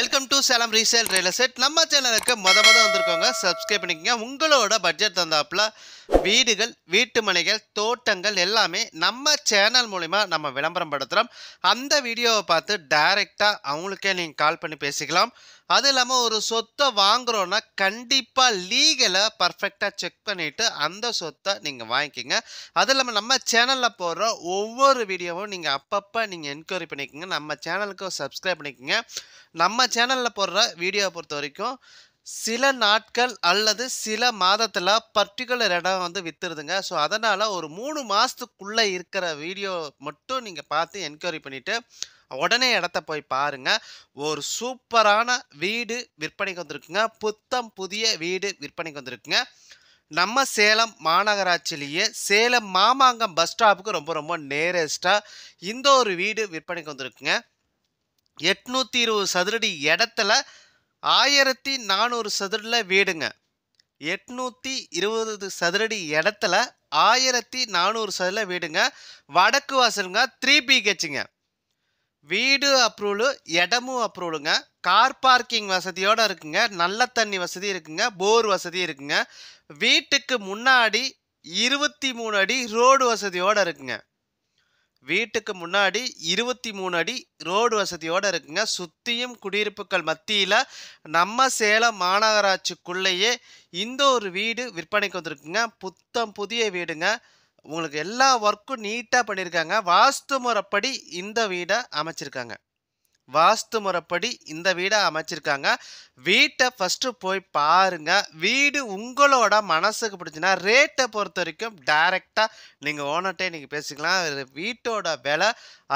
Welcome to Salem resale real estate. நம்ம சேனலுக்கு மொத வந்திருக்கோங்க, சப்ஸ்கிரைப் பண்ணிக்கங்க. உங்களோட பட்ஜெட் தந்தாப்புல வீடுகள், வீட்டு மனைகள், தோட்டங்கள் எல்லாமே நம்ம சேனல் மூலிமா நம்ம விளம்பரம் படுத்துகிறோம். அந்த வீடியோவை பார்த்து டைரெக்டாக அவங்களுக்கே நீங்கள் கால் பண்ணி பேசிக்கலாம். அது இல்லாமல் ஒரு சொத்தை வாங்குகிறோன்னா கண்டிப்பாக லீகலை பர்ஃபெக்டாக செக் பண்ணிவிட்டு அந்த சொத்தை நீங்கள் வாங்கிக்கிங்க. அது இல்லாமல் நம்ம சேனலில் போடுற ஒவ்வொரு வீடியோவும் நீங்கள் அப்பப்போ நீங்கள் என்கொயரி பண்ணிக்கோங்க. நம்ம சேனலுக்கு சப்ஸ்கிரைப் பண்ணிக்கோங்க. நம்ம சேனலில் போடுற வீடியோவை பொறுத்த வரைக்கும் சில நாட்கள் அல்லது சில மாதத்தில் பர்டிகுலர் இடம் வந்து விற்றுருதுங்க. ஸோ அதனால் ஒரு 3 மாதத்துக்குள்ளே இருக்கிற வீடியோ மட்டும் நீங்கள் பார்த்து என்கொயரி பண்ணிவிட்டு உடனே இடத்த போய் பாருங்கள். ஒரு சூப்பரான வீடு விற்பனைக்கு வந்திருக்குங்க. புத்தம் புதிய வீடு விற்பனைக்கு வந்திருக்குங்க. நம்ம சேலம் மாநகராட்சியிலேயே சேலம் மாமாங்கம் பஸ் ஸ்டாப்புக்கு ரொம்ப ரொம்ப நேரஸ்ட்டாக இந்த ஒரு வீடு விற்பனைக்கு வந்திருக்குங்க. 820 சதுரடி இடத்துல 1400 சதுரடில வீடுங்க. 820 சதுரடி இடத்துல 1400 சதுரடில வீடுங்க. வடக்கு வாசலுங்க. 3 BHங்க. வீடு அப்ரூவலு, இடமும் அப்ரூவலுங்க. கார் பார்க்கிங் வசதியோடு இருக்குங்க. நல்ல தண்ணி வசதி இருக்குங்க. போர் வசதி இருக்குங்க. வீட்டுக்கு முன்னாடி 23 அடி ரோடு வசதியோடு இருக்குங்க. வீட்டுக்கு முன்னாடி 23 அடி ரோடு வசதியோடு இருக்குங்க. சுற்றியும் குடியிருப்புகள் மத்தியில் நம்ம சேலம் மாநகராட்சிக்குள்ளேயே இந்த ஒரு வீடு விற்பனைக்கு வந்திருக்குங்க. புத்தம் புதிய வீடுங்க. உங்களுக்கு எல்லா ஒர்க்கும் நீட்டாக பண்ணியிருக்காங்க. வாஸ்து முறைப்படி இந்த வீடை அமைச்சிருக்காங்க. வாஸ்து முறைப்படி இந்த வீடை அமைச்சிருக்காங்க. வீட்டை ஃபஸ்ட்டு போய் பாருங்கள். வீடு உங்களோட மனசுக்கு பிடிச்சின்னா ரேட்டை பொறுத்த வரைக்கும் டைரெக்டாக நீங்கள் ஓனர்கிட்டே நீங்கள் பேசிக்கலாம். வீட்டோட விலை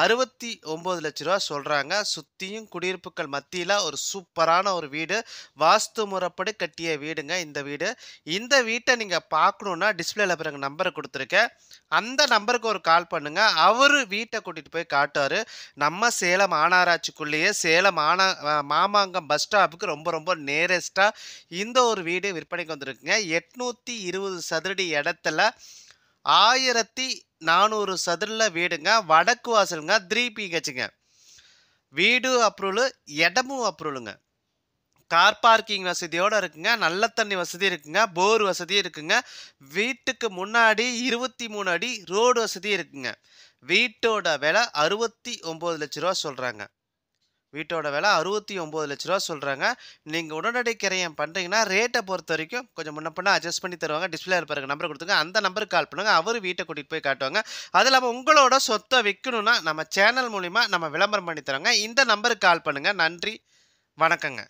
69 லட்ச ரூபா சொல்கிறாங்க. சுற்றியும் குடியிருப்புகள் மத்தியில் ஒரு சூப்பரான ஒரு வீடு, வாஸ்து முறைப்படி கட்டிய வீடுங்க இந்த வீடு. இந்த வீட்டை நீங்கள் பார்க்கணுன்னா டிஸ்பிளேல பிறகு நம்பரை கொடுத்துருக்கேன். அந்த நம்பருக்கு ஒரு கால் பண்ணுங்கள். அவர் வீட்டை கூட்டிகிட்டு போய் காட்டுவார். நம்ம சேலம் மாநகராட்சிக்குள்ளேயே சேலம் மாமாங்கம் பஸ் ஸ்டாப்புக்கு ரொம்ப ரொம்ப நேரஸ்ட்டாக இந்த ஒரு வீடு விற்பனைக்கு வந்திருக்குங்க. 820 சதுரடி இடத்துல 1400 சதுரடில வீடுங்க. வடக்கு வாசலுங்க. 3 BHங்க. வீடு அப்ரூவலு, இடமும் அப்ரூவலுங்க. கார் பார்க்கிங் வசதியோடு இருக்குங்க. நல்ல தண்ணி வசதி இருக்குங்க. போர் வசதி இருக்குங்க. வீட்டுக்கு முன்னாடி 23 அடி ரோடு வசதி இருக்குங்க. வீட்டோட விலை 69 லட்ச ரூபா சொல்கிறாங்க. வீட்டோட விலை 69 லட்ச ரூபா சொல்கிறாங்க. நீங்கள் உடனடி கிரயம் பண்ணுறீங்கன்னா ரேட்டை பொறுத்த வரைக்கும் கொஞ்சம் முன்ன பின்ன அட்ஜஸ்ட் பண்ணி தருவாங்க. டிஸ்பிளே இருப்பாரு நம்பர் கொடுத்துங்க. அந்த நம்பருக்கு கால் பண்ணுங்கள். அவர் வீட்டை கூட்டிகிட்டு போய் காட்டுவாங்க. அது இல்லாமல் உங்களோட சொத்தை விற்கணுன்னா நம்ம சேனல் மூலிமா நம்ம விளம்பரம் பண்ணி தரோங்க. இந்த நம்பருக்கு கால் பண்ணுங்கள். நன்றி, வணக்கங்க.